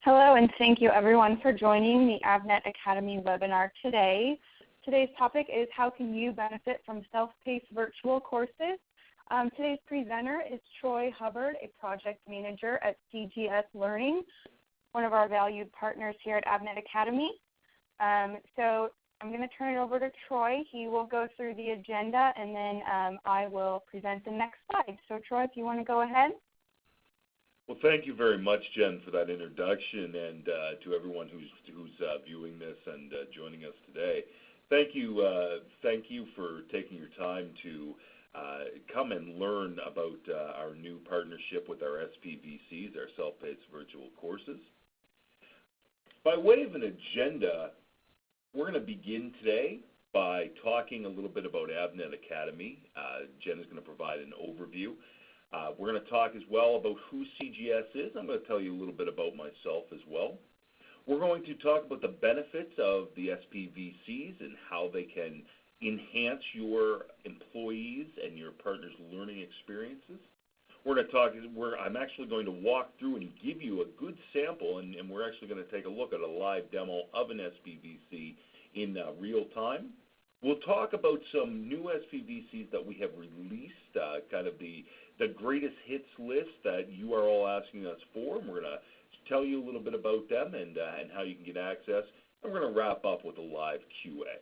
Hello, and thank you everyone for joining the Avnet Academy webinar today. Today's topic is how can you benefit from self-paced virtual courses. Today's presenter is Troy Hubbard, a project manager at CGS Learning, one of our valued partners here at Avnet Academy. So I'm going to turn it over to Troy. He will go through the agenda, and then I will present the next slide. So Troy, if you want to go ahead. Well, thank you very much, Jen, for that introduction, and to everyone who's viewing this and joining us today. Thank you for taking your time to come and learn about our new partnership with our SPVCs, our self-paced virtual courses. By way of an agenda, we're going to begin today by talking a little bit about Avnet Academy. Jen is going to provide an overview. We're going to talk as well about who CGS is. I'm going to tell you a little bit about myself as well. We're going to talk about the benefits of the SPVCs and how they can enhance your employees and your partners' learning experiences. We're going to talk, I'm actually going to walk through and give you a good sample, and we're actually going to take a look at a live demo of an SPVC in real time. We'll talk about some new SPVCs that we have released, kind of the greatest hits list that you are all asking us for. And we're going to tell you a little bit about them and how you can get access. And we're going to wrap up with a live QA.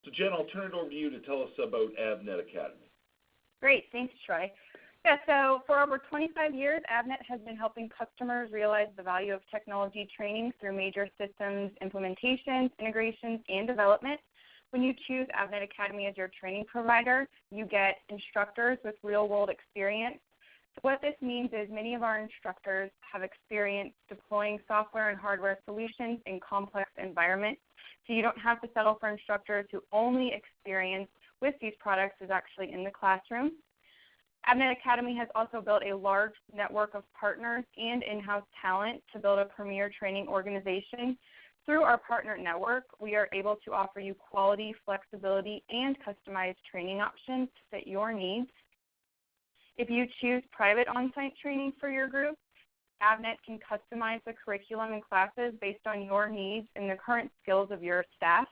So Jen, I'll turn it over to you to tell us about Avnet Academy. Great, thanks Troy. Yeah, so for over 25 years, Avnet has been helping customers realize the value of technology training through major systems implementations, integrations, and development. When you choose Avnet Academy as your training provider, you get instructors with real-world experience. So what this means is many of our instructors have experience deploying software and hardware solutions in complex environments. So you don't have to settle for instructors who only experience with these products is actually in the classroom. Avnet Academy has also built a large network of partners and in-house talent to build a premier training organization. Through our partner network, we are able to offer you quality, flexibility, and customized training options to fit your needs. If you choose private on-site training for your group, Avnet can customize the curriculum and classes based on your needs and the current skills of your staff.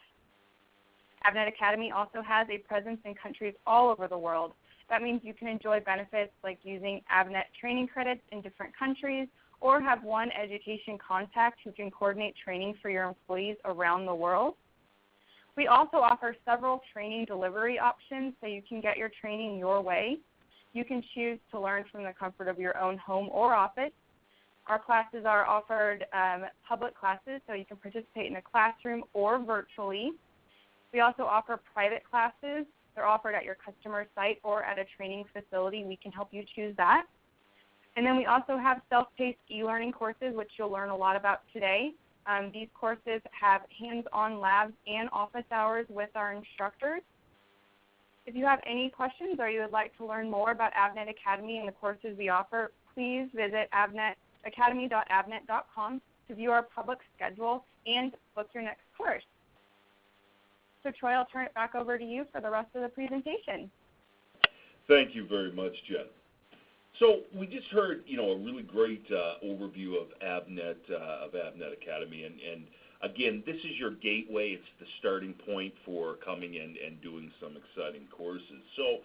Avnet Academy also has a presence in countries all over the world. That means you can enjoy benefits like using Avnet training credits in different countries, or have one education contact who can coordinate training for your employees around the world. We also offer several training delivery options so you can get your training your way. You can choose to learn from the comfort of your own home or office. Our classes are offered public classes, so you can participate in a classroom or virtually. We also offer private classes. They're offered at your customer site or at a training facility. We can help you choose that. And then we also have self-paced e-learning courses, which you'll learn a lot about today. These courses have hands-on labs and office hours with our instructors. If you have any questions or you would like to learn more about Avnet Academy and the courses we offer, please visit academy.avnet.com to view our public schedule and book your next course. So Troy, I'll turn it back over to you for the rest of the presentation. Thank you very much, Jen. So we just heard, a really great overview of Avnet Academy, and again, this is your gateway. It's the starting point for coming in and doing some exciting courses. So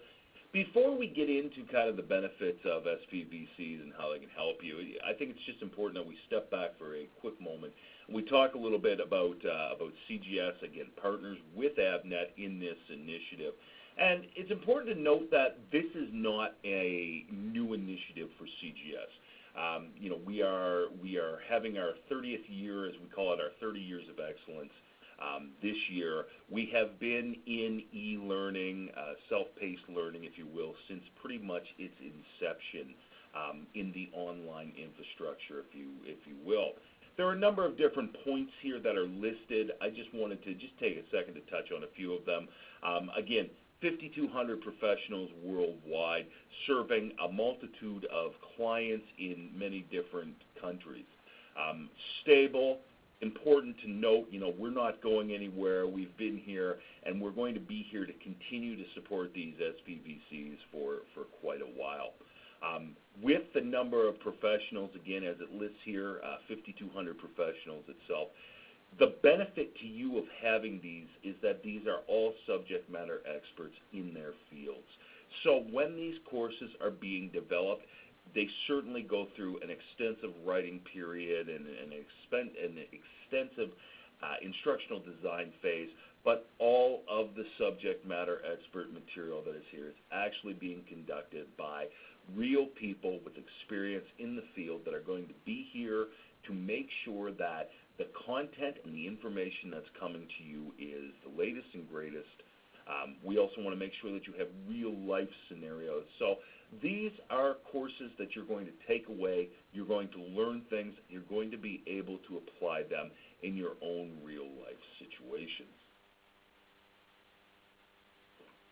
before we get into kind of the benefits of SPVCs and how they can help you, I think it's just important that we step back for a quick moment. We talk a little bit about CGS, again, partners with Avnet in this initiative. And it's important to note that this is not a new initiative for CGS. We are having our 30th year, as we call it, our 30 years of excellence this year. We have been in e-learning, self-paced learning, if you will, since pretty much its inception in the online infrastructure, if you will. There are a number of different points here that are listed. I just wanted to take a second to touch on a few of them. Again, 5,200 professionals worldwide, serving a multitude of clients in many different countries. Stable, important to note, we're not going anywhere. We've been here, and we're going to be here to continue to support these SPVCs for quite a while. With the number of professionals, again, as it lists here, 5,200 professionals itself, the benefit to you of having these is that these are all subject matter experts in their fields. So when these courses are being developed, they certainly go through an extensive writing period and an extensive instructional design phase, but all of the subject matter expert material that is here is actually being conducted by real people with experience in the field that are going to be here to make sure that the content and the information that's coming to you is the latest and greatest. We also want to make sure that you have real life scenarios. So these are courses that you're going to take away, you're going to learn things, you're going to be able to apply them in your own real life situations.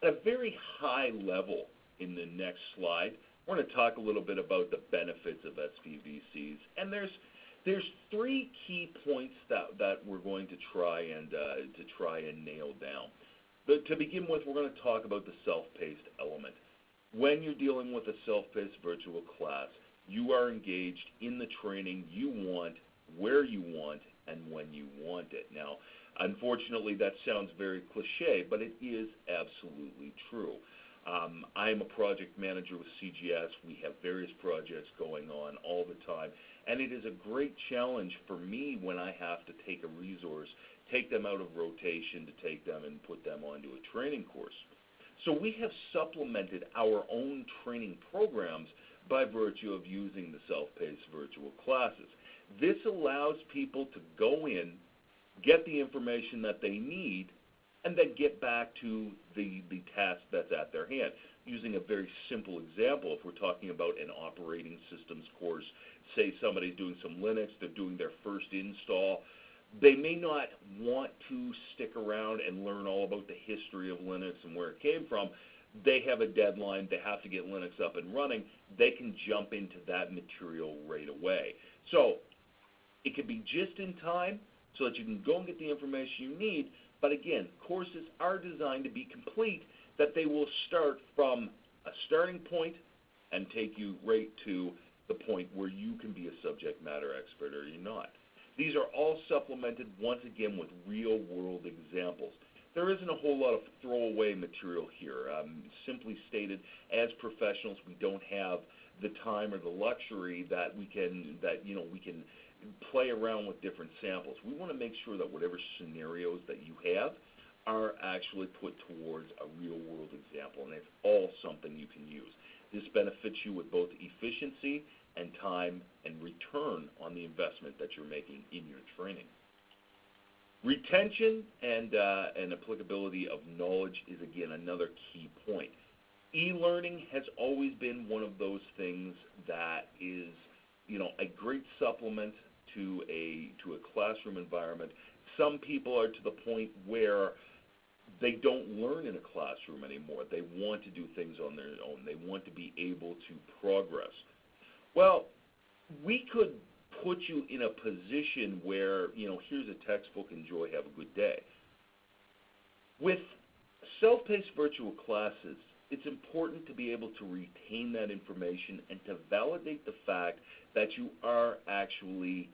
At a very high level in the next slide, we're going to talk a little bit about the benefits of SPVCs, and there's three key points that we're going to try and nail down. To begin with, we're going to talk about the self-paced element. When you're dealing with a self-paced virtual class, you are engaged in the training you want, where you want, and when you want it. Now, unfortunately, that sounds very cliche, but it is absolutely true. I'm a project manager with CGS. We have various projects going on all the time, and it is a great challenge for me when I have to take a resource, take them out of rotation to take them and put them onto a training course. So we have supplemented our own training programs by virtue of using the self-paced virtual classes. This allows people to go in, get the information that they need, and then get back to the task that's at their hand. Using a very simple example, if we're talking about an operating systems course, say somebody's doing some Linux, they're doing their first install, they may not want to stick around and learn all about the history of Linux and where it came from. They have a deadline, they have to get Linux up and running, they can jump into that material right away. So it can be just in time so that you can go and get the information you need, but again, courses are designed to be complete, that they will start from a starting point and take you right to the point where you can be a subject matter expert or you're not. These are all supplemented, once again, with real-world examples. There isn't a whole lot of throwaway material here. Simply stated, as professionals, we don't have the time or the luxury that we can play around with different samples. We want to make sure that whatever scenarios that you have are actually put towards a real-world example, and it's all something you can use. This benefits you with both efficiency and time and return on the investment that you're making in your training. Retention and applicability of knowledge is, again, another key point. E-learning has always been one of those things that is, a great supplement to a classroom environment. Some people are to the point where they don't learn in a classroom anymore. They want to do things on their own. They want to be able to progress. Well, we could put you in a position where, here's a textbook, enjoy, have a good day. With self-paced virtual classes, it's important to be able to retain that information and to validate the fact that you are actually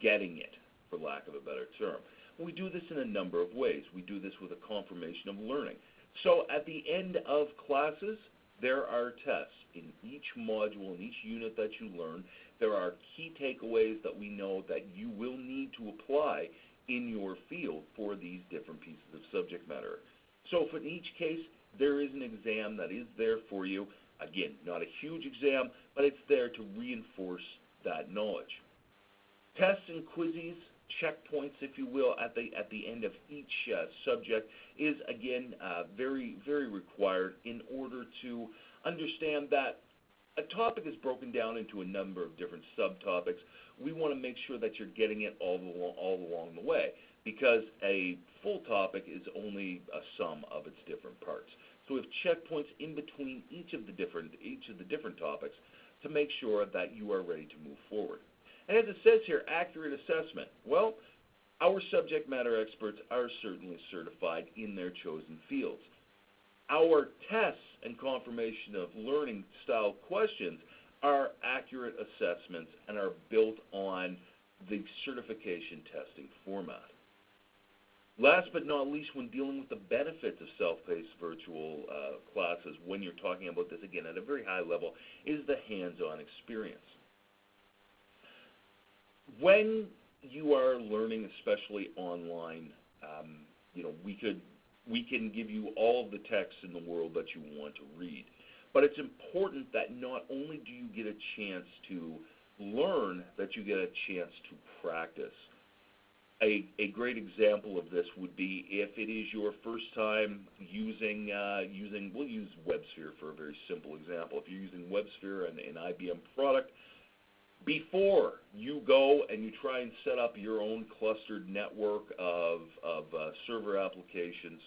getting it, for lack of a better term. We do this in a number of ways. We do this with a confirmation of learning. So at the end of classes, there are tests. In each module, in each unit that you learn, there are key takeaways that we know that you will need to apply in your field for these different pieces of subject matter. So for each case, there is an exam that is there for you. Again, not a huge exam, but it's there to reinforce that knowledge. Tests and quizzes, checkpoints, if you will, at the end of each subject is, again, very, very required in order to understand that a topic is broken down into a number of different subtopics. We want to make sure that you're getting it all along the way, because a full topic is only a sum of its different parts. So we have checkpoints in between each of the different topics to make sure that you are ready to move forward. And as it says here, accurate assessment. Well, our subject matter experts are certainly certified in their chosen fields. Our tests and confirmation of learning style questions are accurate assessments and are built on the certification testing format. Last but not least, when dealing with the benefits of self-paced virtual classes, when you're talking about this, again, at a very high level, is the hands-on experience. When you are learning, especially online, we can give you all of the text in the world that you want to read. But it's important that not only do you get a chance to learn, that you get a chance to practice. A great example of this would be if it is your first time using, we'll use WebSphere for a very simple example. If you're using WebSphere and an IBM product, before you go and you try and set up your own clustered network of server applications,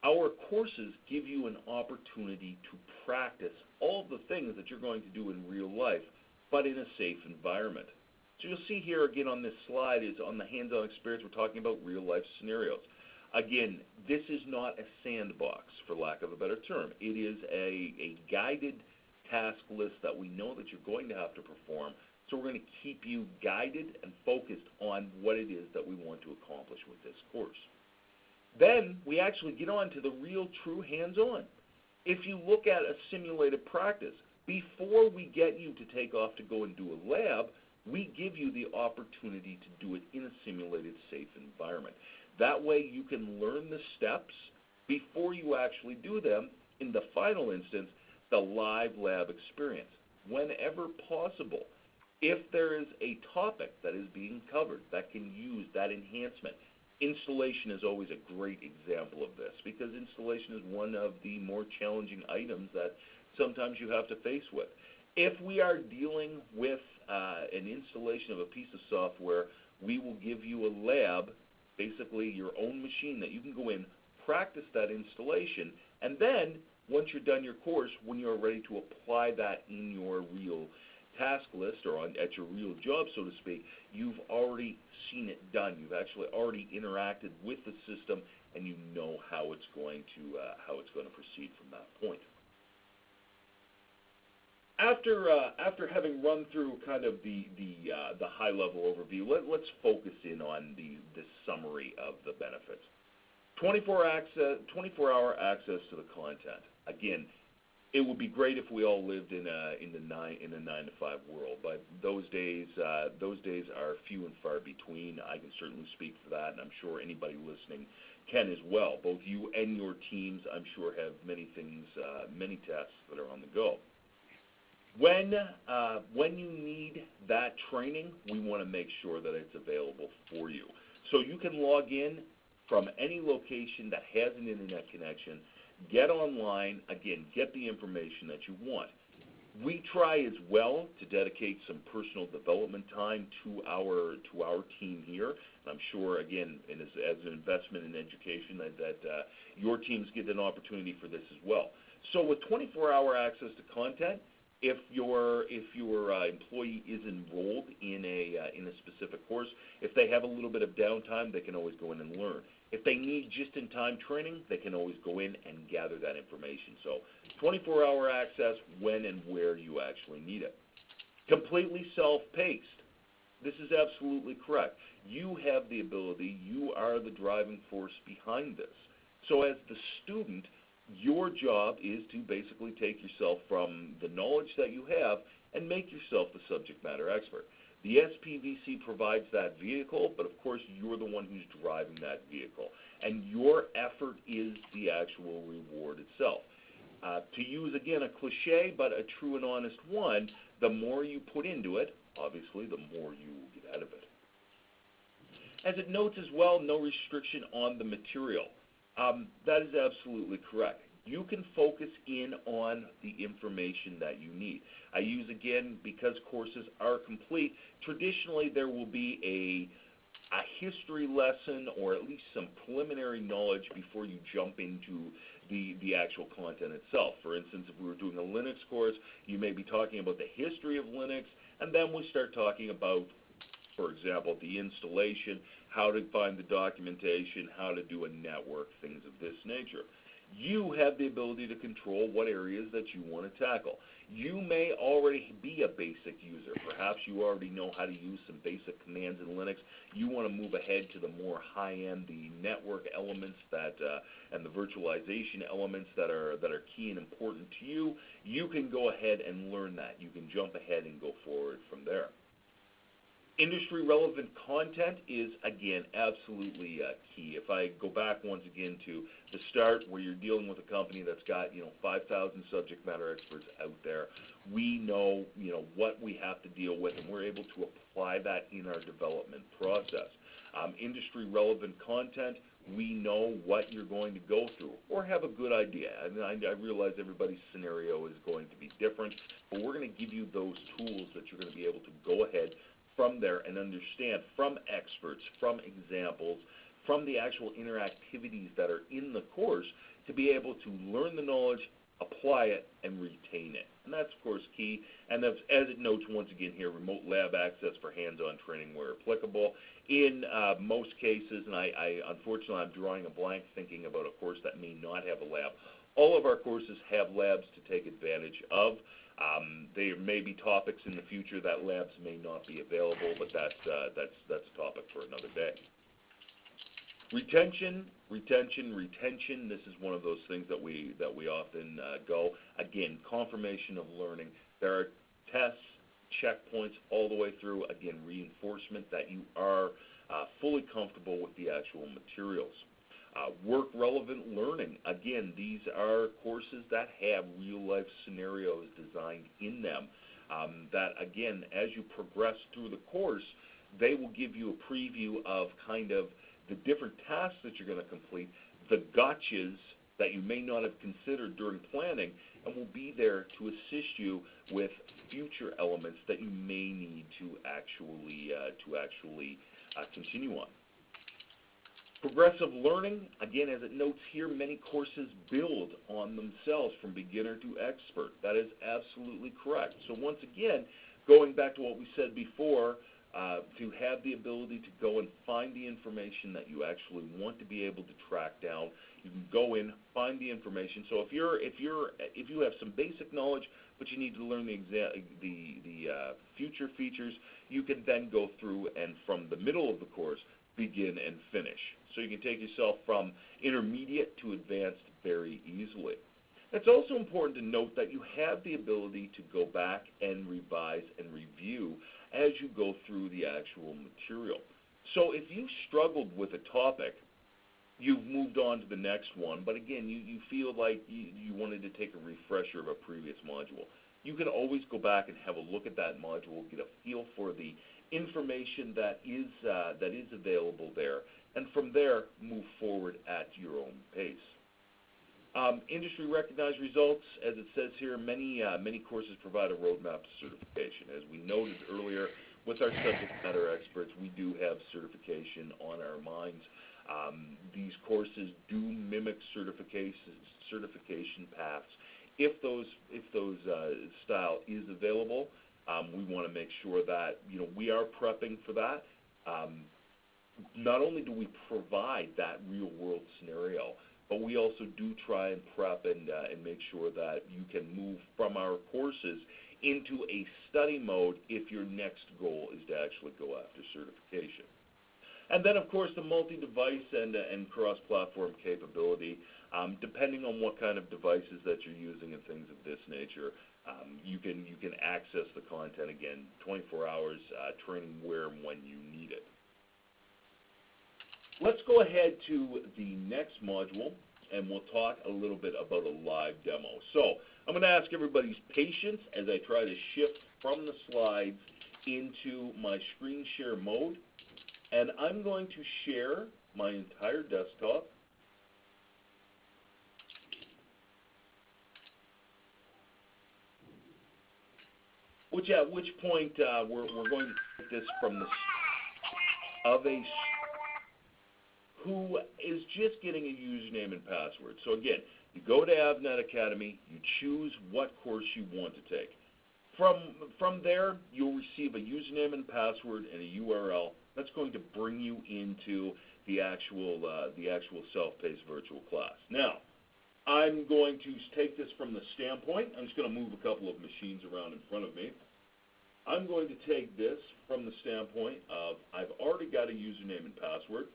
our courses give you an opportunity to practice all the things that you're going to do in real life, but in a safe environment. So you'll see here again on this slide is on the hands-on experience, we're talking about real-life scenarios. Again, this is not a sandbox, for lack of a better term. It is a guided task list that we know that you're going to have to perform, so we're going to keep you guided and focused on what it is that we want to accomplish with this course. Then we actually get on to the real, true hands-on. If you look at a simulated practice, before we get you to take off to go and do a lab, we give you the opportunity to do it in a simulated, safe environment. That way you can learn the steps before you actually do them in the final instance, the live lab experience. Whenever possible, if there is a topic that is being covered that can use that enhancement, installation is always a great example of this because installation is one of the more challenging items that sometimes you have to face with. If we are dealing with an installation of a piece of software, we will give you a lab, basically your own machine that you can go in, practice that installation, and then once you're done your course, when you're ready to apply that in your real task list or at your real job, so to speak, you've already seen it done. You've actually already interacted with the system, and you know how it's going to proceed from that point. After having run through kind of the high-level overview, let's focus in on the summary of the benefits. 24-hour access to the content. Again, it would be great if we all lived in a 9-to-5 world, but those days are few and far between. I can certainly speak for that, and I'm sure anybody listening can as well. Both you and your teams, I'm sure, have many things, many tasks that are on the go. When you need that training, we want to make sure that it's available for you. So you can log in from any location that has an internet connection, get online, again, get the information that you want. We try as well to dedicate some personal development time to our team here. And I'm sure, again, and as an investment in education, that your teams get an opportunity for this as well. So with 24-hour access to content, if your employee is enrolled in a specific course, if they have a little bit of downtime, they can always go in and learn. If they need just-in-time training, they can always go in and gather that information. So 24-hour access when and where you actually need it. Completely self-paced. This is absolutely correct. You have the ability, you are the driving force behind this. So as the student, your job is to basically take yourself from the knowledge that you have and make yourself the subject matter expert. The SPVC provides that vehicle, but of course you're the one who's driving that vehicle. And your effort is the actual reward itself. To use, again, a cliche, but a true and honest one, the more you put into it, obviously, the more you will get out of it. As it notes as well, no restriction on the material. That is absolutely correct. You can focus in on the information that you need. I use, again, because courses are complete, traditionally there will be a history lesson or at least some preliminary knowledge before you jump into the actual content itself. For instance, if we were doing a Linux course, you may be talking about the history of Linux, and then we start talking about, for example, the installation, how to find the documentation, how to do a network, things of this nature. You have the ability to control what areas that you want to tackle. You may already be a basic user. Perhaps you already know how to use some basic commands in Linux. You want to move ahead to the more high-end, the network elements that and the virtualization elements that are key and important to you. You can go ahead and learn that. You can jump ahead and go forward from there. Industry relevant content is, again, absolutely key. If I go back once again to the start where you're dealing with a company that's got, 5,000 subject matter experts out there, we know, what we have to deal with, and we're able to apply that in our development process. Industry relevant content, we know what you're going to go through or have a good idea. And I realize everybody's scenario is going to be different, but we're going to give you those tools that you're going to be able to go ahead from there and understand from experts, from examples, from the actual interactivities that are in the course to be able to learn the knowledge, apply it, and retain it. And that's, of course, key. And as it notes once again here, remote lab access for hands-on training where applicable. In most cases, and unfortunately I'm drawing a blank thinking about a course that may not have a lab. All of our courses have labs to take advantage of. There may be topics in the future that labs may not be available, but that's a topic for another day. Retention. This is one of those things that we often go. Again, confirmation of learning. There are tests, checkpoints all the way through. Again, reinforcement that you are fully comfortable with the actual materials. Work-relevant learning. Again, these are courses that have real-life scenarios designed in them that, again, as you progress through the course, they will give you a preview of kind of the different tasks that you're going to complete, the gotchas that you may not have considered during planning, and will be there to assist you with future elements that you may need to actually continue on. Progressive learning, again, as it notes here, many courses build on themselves from beginner to expert. That is absolutely correct. So once again, going back to what we said before, to have the ability to go and find the information that you actually want to be able to track down, you can go in, find the information. So if you have some basic knowledge, but you need to learn the future features, you can then go through and from the middle of the course begin and finish. So you can take yourself from intermediate to advanced very easily. It's also important to note that you have the ability to go back and revise and review as you go through the actual material. So if you struggled with a topic, you've moved on to the next one, but again, you feel like you wanted to take a refresher of a previous module, you can always go back and have a look at that module, get a feel for the information that is available there, and from there move forward at your own pace. Industry recognized results, as it says here, many courses provide a roadmap to certification. As we noted earlier, with our subject matter experts, we do have certification on our minds. These courses do mimic certification paths. If those style is available, we want to make sure that we are prepping for that. Not only do we provide that real world scenario, but we also do try and prep and make sure that you can move from our courses into a study mode if your next goal is to actually go after certification. And then, of course, the multi-device and cross-platform capability. Depending on what kind of devices that you're using and things of this nature, you can access the content, again, 24 hours, training where and when you need it. Let's go ahead to the next module, and we'll talk a little bit about a live demo. So I'm going to ask everybody's patience as I try to shift from the slides into my screen share mode, and I'm going to share my entire desktop. At which point we're going to take this from the of a who is just getting a username and password. So again, you go to Avnet Academy, you choose what course you want to take. From there, you'll receive a username and password and a URL that's going to bring you into the actual self-paced virtual class. Now, I'm going to take this from the standpoint, I'm just going to move a couple of machines around in front of me. I'm going to take this from the standpoint of I've already got a username and password.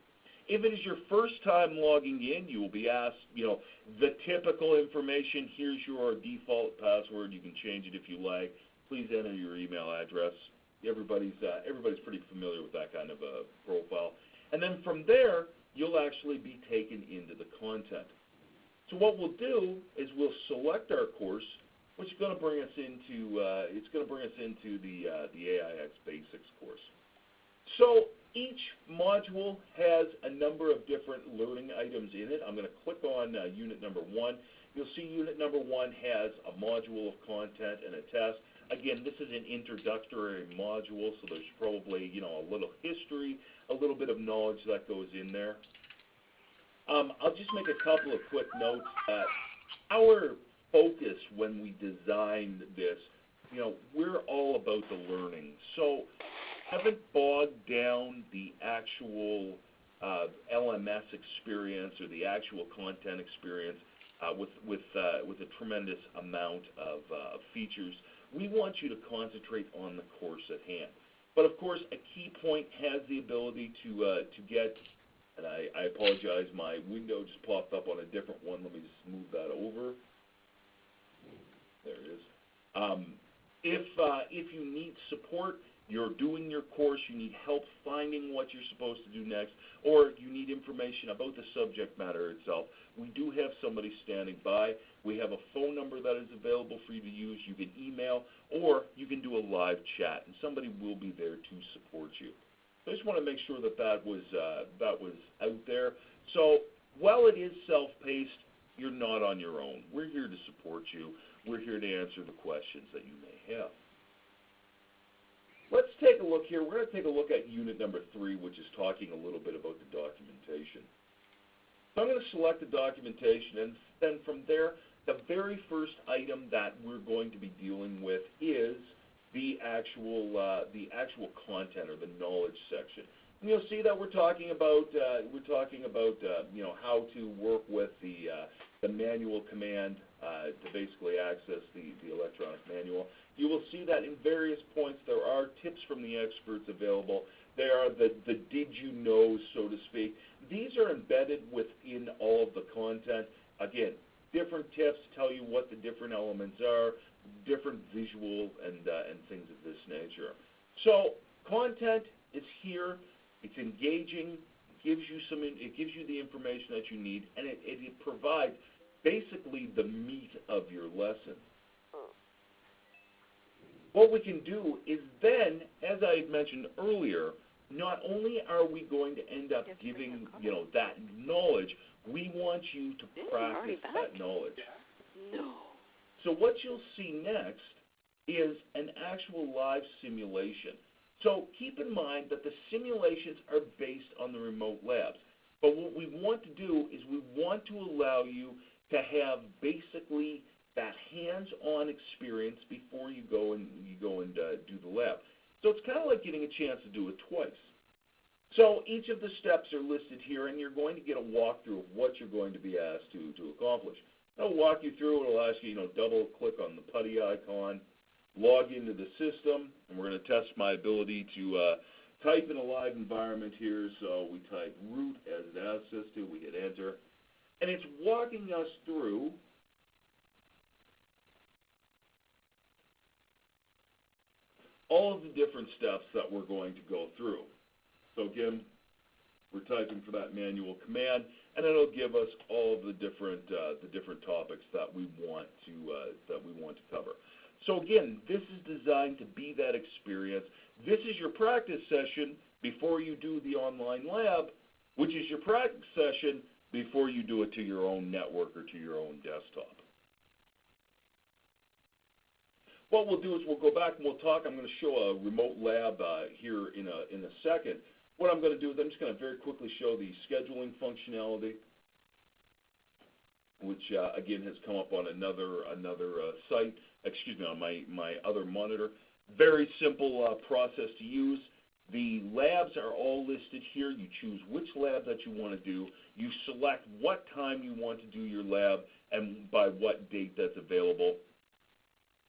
If it is your first time logging in, you will be asked, the typical information. Here's your default password. You can change it if you like. Please enter your email address. Everybody's pretty familiar with that kind of a profile. And then from there, you'll actually be taken into the content. So what we'll do is we'll select our course, which is going to bring us into the AIX Basics course. So each module has a number of different learning items in it. I'm going to click on unit number 1. You'll see unit number 1 has a module of content and a test. Again, this is an introductory module, so there's probably a little history, a little bit of knowledge that goes in there. I'll just make a couple of quick notes that our focus when we designed this, we're all about the learning. So haven't bogged down the actual LMS experience or the actual content experience with a tremendous amount of features. We want you to concentrate on the course at hand. But of course, a key point has the ability to get, and I apologize, my window just popped up on a different one. Let me just move that over. There it is. If you need support, you're doing your course, you need help finding what you're supposed to do next, or you need information about the subject matter itself, we do have somebody standing by. We have a phone number that is available for you to use. You can email, or you can do a live chat, and somebody will be there to support you. So I just want to make sure that was out there. So while it is self-paced, you're not on your own. We're here to support you. We're here to answer the questions that you may have. Let's take a look here. We're going to take a look at unit number 3, which is talking a little bit about the documentation. So I'm going to select the documentation, and then from there, the very first item that we're going to be dealing with is the actual content or the knowledge section. And you'll see that we're talking about how to work with the manual command to basically access the electronic manual. You will see that in various points there are tips from the experts available. There are the did you know, so to speak. These are embedded within all of the content. Again, different tips tell you what the different elements are, different visual and things of this nature. So content is here. It's engaging. It gives you the information that you need, and it provides basically the meat of your lesson. What we can do is then, as I had mentioned earlier, not only are we going to end up giving that knowledge, we want you to practice that knowledge. No. So what you'll see next is an actual live simulation. So keep in mind that the simulations are based on the remote labs. But what we want to do is we want to allow you to have basically that hands-on experience before you go and do the lab. So it's kind of like getting a chance to do it twice. So each of the steps are listed here, and you're going to get a walkthrough of what you're going to be asked to accomplish. I'll walk you through. It'll ask you, double-click on the putty icon, log into the system, and we're going to test my ability to type in a live environment here. So we type root as it asks us to. We hit enter, and it's walking us through all of the different steps that we're going to go through. So again, we're typing for that manual command, and it'll give us all of the different topics that we want to cover. So again, this is designed to be that experience. This is your practice session before you do the online lab, which is your practice session before you do it to your own network or to your own desktop. What we'll do is we'll go back and we'll talk. I'm going to show a remote lab here in a second. What I'm going to do is I'm just going to very quickly show the scheduling functionality, which again has come up on another site. Excuse me, on my other monitor. Very simple process to use. The labs are all listed here. You choose which lab that you want to do. You select what time you want to do your lab and by what date that's available.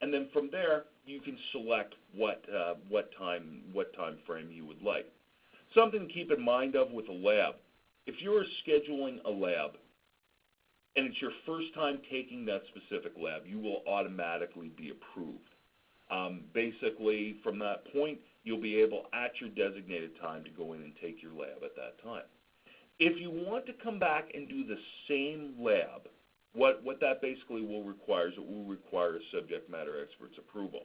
And then from there, you can select what time frame you would like. Something to keep in mind of with a lab, if you're scheduling a lab and it's your first time taking that specific lab, you will automatically be approved. Basically, from that point, you'll be able, at your designated time, to go in and take your lab at that time. If you want to come back and do the same lab, what that basically will require is it will require a subject matter expert's approval.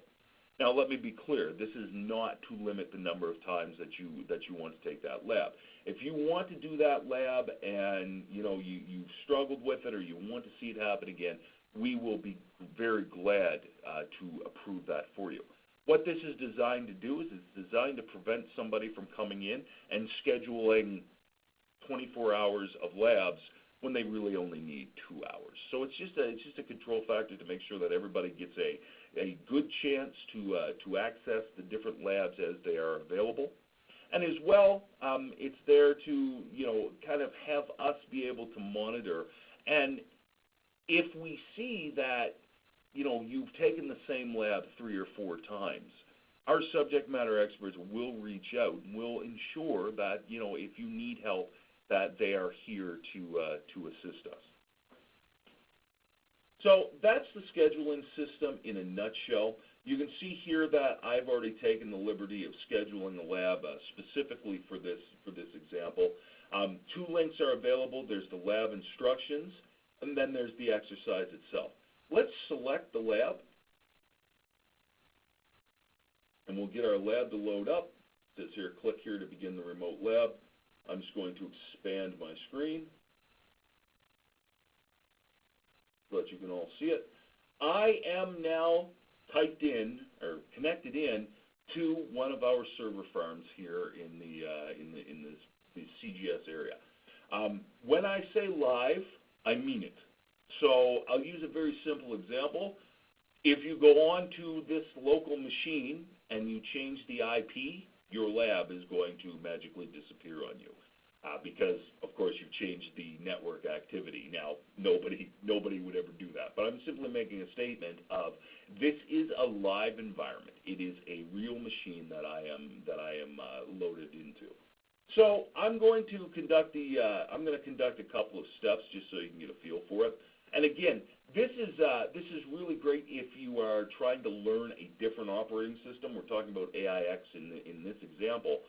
Now, let me be clear. This is not to limit the number of times that you want to take that lab. If you want to do that lab and you've struggled with it or you want to see it happen again, we will be very glad to approve that for you. What this is designed to do is it's designed to prevent somebody from coming in and scheduling 24 hours of labs when they really only need 2 hours. So it's just a control factor to make sure that everybody gets a good chance to access the different labs as they are available. And as well, it's there to kind of have us be able to monitor. And if we see that you've taken the same lab 3 or 4 times, our subject matter experts will reach out and will ensure that if you need help, that they are here to assist us. So that's the scheduling system in a nutshell. You can see here that I've already taken the liberty of scheduling a lab specifically for this example. 2 links are available. There's the lab instructions, and then there's the exercise itself. Let's select the lab, and we'll get our lab to load up. It says here, click here to begin the remote lab. I'm just going to expand my screen so that you can all see it. I am now typed in or connected in to one of our server farms here in the CGS area. When I say live, I mean it. So I'll use a very simple example. If you go on to this local machine and you change the IP, your lab is going to magically disappear on you because, of course, you've changed the network activity. Now, nobody would ever do that, but I'm simply making a statement of this is a live environment. It is a real machine that I am loaded into. So I'm going to conduct a couple of steps just so you can get a feel for it. And again, this is really great if you are trying to learn a different operating system. We're talking about AIX in this example.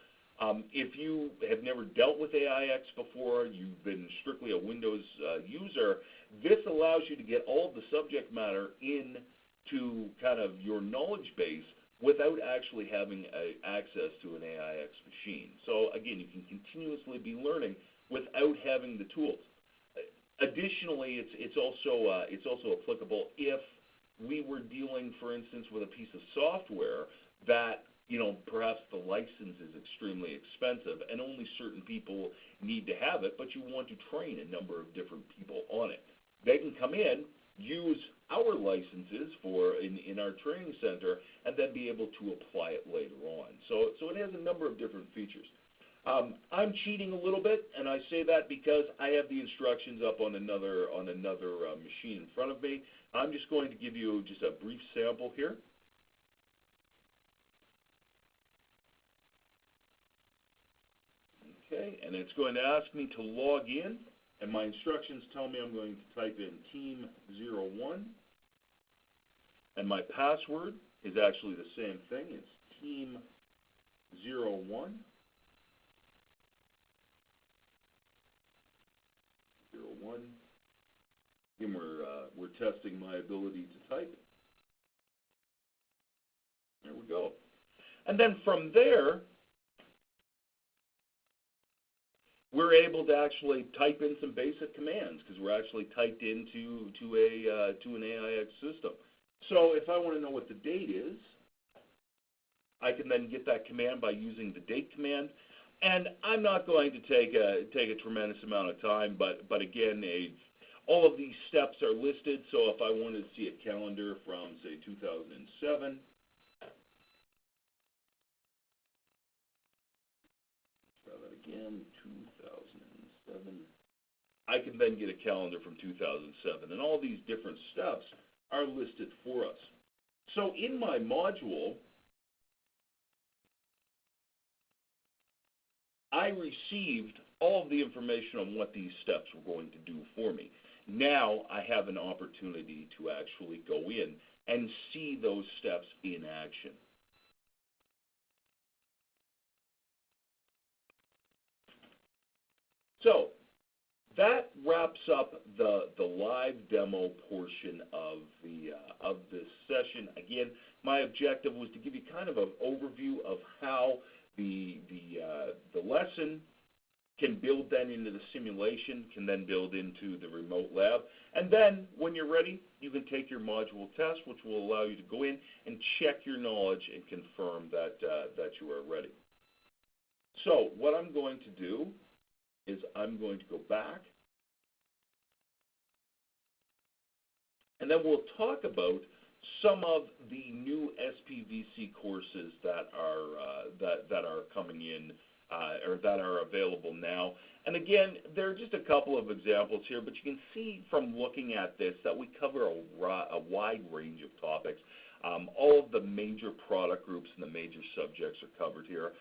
If you have never dealt with AIX before, you've been strictly a Windows user, this allows you to get all of the subject matter into kind of your knowledge base without actually having access to an AIX machine. So again, you can continuously be learning without having the tools. Additionally, it's also applicable if we were dealing, for instance, with a piece of software that perhaps the license is extremely expensive and only certain people need to have it, but you want to train a number of different people on it. They can come in, use our licenses in our training center, and then be able to apply it later on. So it has a number of different features. I'm cheating a little bit, and I say that because I have the instructions up on another machine in front of me. I'm just going to give you just a brief sample here. Okay, and it's going to ask me to log in, and my instructions tell me I'm going to type in team01, and my password is actually the same thing. It's team01. 01. Again, we're testing my ability to type. There we go. And then from there, we're able to actually type in some basic commands because we're actually typed into an AIX system. So if I want to know what the date is, I can then get that command by using the date command. And I'm not going to take a tremendous amount of time, but again, all of these steps are listed. So if I wanted to see a calendar from, say, 2007, I can then get a calendar from 2007. And all these different steps are listed for us. So in my module, I received all of the information on what these steps were going to do for me. Now I have an opportunity to actually go in and see those steps in action. So that wraps up the live demo portion of this session. Again, my objective was to give you kind of an overview of how the lesson can build then into the simulation, can then build into the remote lab. And then when you're ready, you can take your module test, which will allow you to go in and check your knowledge and confirm that you are ready. So what I'm going to do is I'm going to go back, and then we'll talk about some of the new SPVC courses that are coming in or that are available now. And again, there are just a couple of examples here, but you can see from looking at this that we cover a wide range of topics. All of the major product groups and the major subjects are covered here.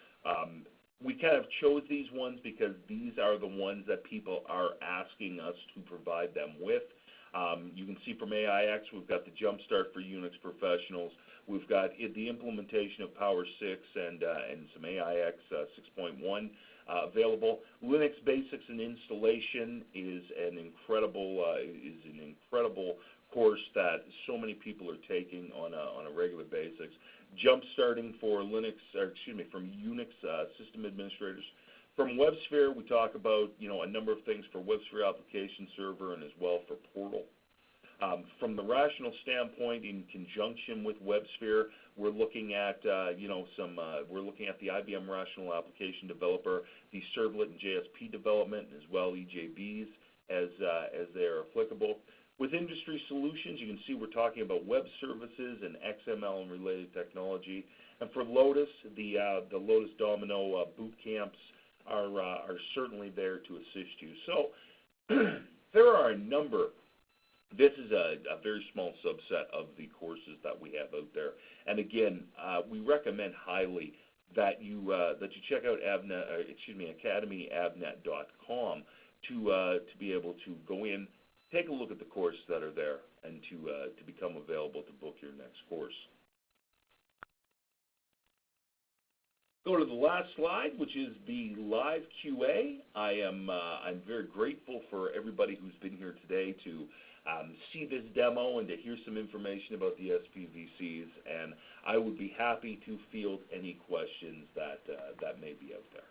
We kind of chose these ones because these are the ones that people are asking us to provide them with. You can see from AIX, we've got the Jumpstart for Unix professionals. We've got the implementation of Power 6 and some AIX 6.1 available. Linux Basics and Installation is an incredible course that so many people are taking on a regular basis. Jumpstarting for from Unix system administrators. From WebSphere, we talk about a number of things for WebSphere application server and as well for Portal. From the rational standpoint, in conjunction with WebSphere, we're looking at we're looking at the IBM Rational Application Developer, the Servlet and JSP development, as well EJBs as they are applicable. With industry solutions, you can see we're talking about web services and XML and related technology. And for Lotus, the Lotus Domino boot camps are certainly there to assist you. So there are a number. This is a very small subset of the courses that we have out there. And again, we recommend highly that you check out academyavnet.com to be able to go in, take a look at the courses that are there, and to become available to book your next course. Go to the last slide, which is the live QA. I'm very grateful for everybody who's been here today to see this demo and to hear some information about the SPVCs, and I would be happy to field any questions that may be out there.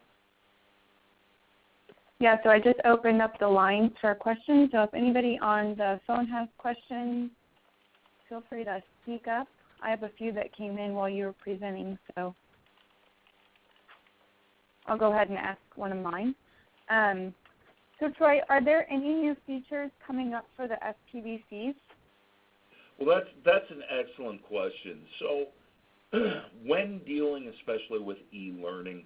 Yeah, so I just opened up the lines for questions, so if anybody on the phone has questions, feel free to speak up. I have a few that came in while you were presenting, so I'll go ahead and ask one of mine. So Troy, are there any new features coming up for the SPVCs? Well, that's an excellent question. So when dealing especially with e-learning,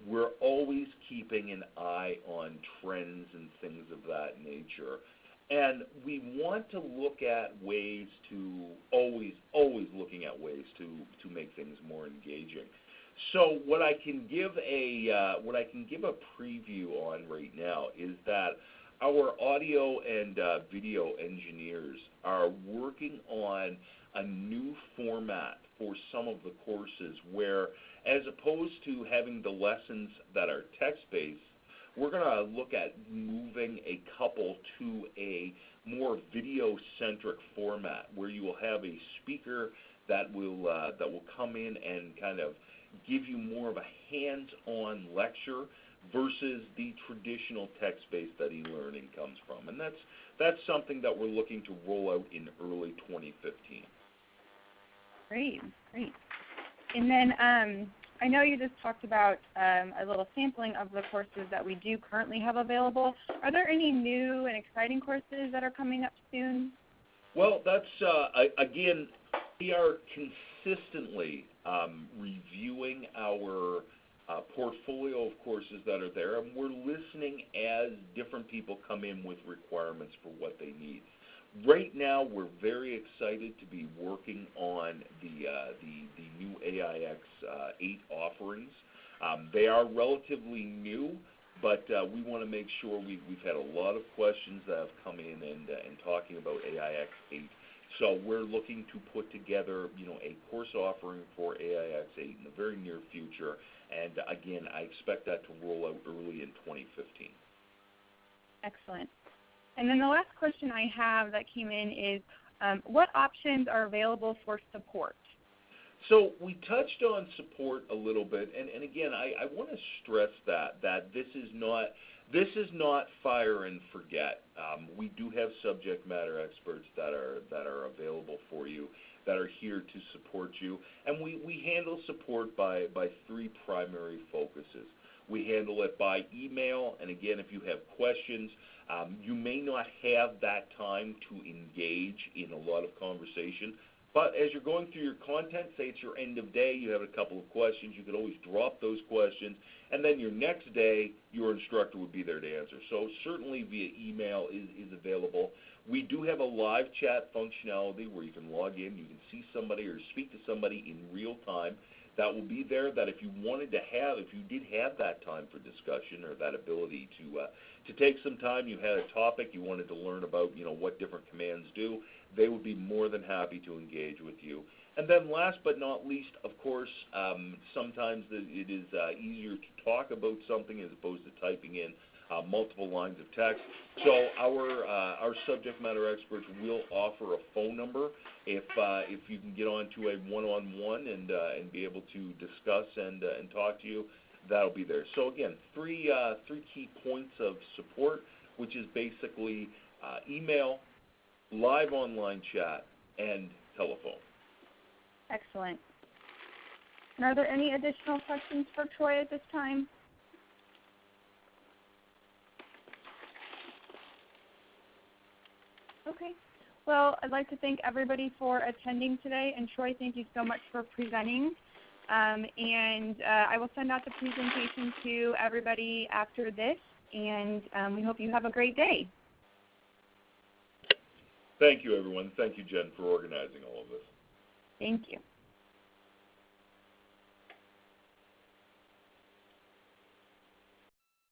we're always keeping an eye on trends and things of that nature. And we want to look at ways to, always looking at ways to make things more engaging. So what I can give a preview on right now is that our audio and video engineers are working on a new format for some of the courses where, as opposed to having the lessons that are text-based, we're going to look at moving a couple to a more video-centric format where you will have a speaker that will come in and kind of give you more of a hands-on lecture versus the traditional text-based that e-learning comes from. And that's something that we're looking to roll out in early 2015. Great. And then I know you just talked about a little sampling of the courses that we do currently have available. Are there any new and exciting courses that are coming up soon? Well, that's, again, we are consistently reviewing our portfolio of courses that are there, and we're listening as different people come in with requirements for what they need. Right now, we're very excited to be working on the new AIX 8 offerings. They are relatively new, but we want to make sure we've had a lot of questions that have come in and talking about AIX 8. So we're looking to put together, a course offering for AIX 8 in the very near future. And again, I expect that to roll out early in 2015. Excellent. And then the last question I have that came in is, what options are available for support? So we touched on support a little bit, and again, I want to stress that this is not fire and forget. We do have subject matter experts that are available for you, that are here to support you, and we handle support by three primary focuses. We handle it by email, and again, if you have questions, you may not have that time to engage in a lot of conversation, but as you're going through your content, say it's your end of day, you have a couple of questions, you could always drop those questions, and then your next day, your instructor would be there to answer. So certainly via email is available. We do have a live chat functionality where you can log in, you can see somebody or speak to somebody in real time. That will be there, that if you did have that time for discussion or that ability to take some time, you had a topic you wanted to learn about, what different commands do, they would be more than happy to engage with you. And then last but not least, of course, sometimes it is easier to talk about something as opposed to typing in multiple lines of text. So our subject matter experts will offer a phone number if you can get onto a one-on-one and be able to discuss and talk to you. That'll be there. So again, three key points of support, which is basically email, live online chat, and telephone. Excellent. And are there any additional questions for Troy at this time? Okay. Well, I'd like to thank everybody for attending today. And Troy, thank you so much for presenting. And I will send out the presentation to everybody after this. And we hope you have a great day. Thank you, everyone. Thank you, Jen, for organizing all of this. Thank you.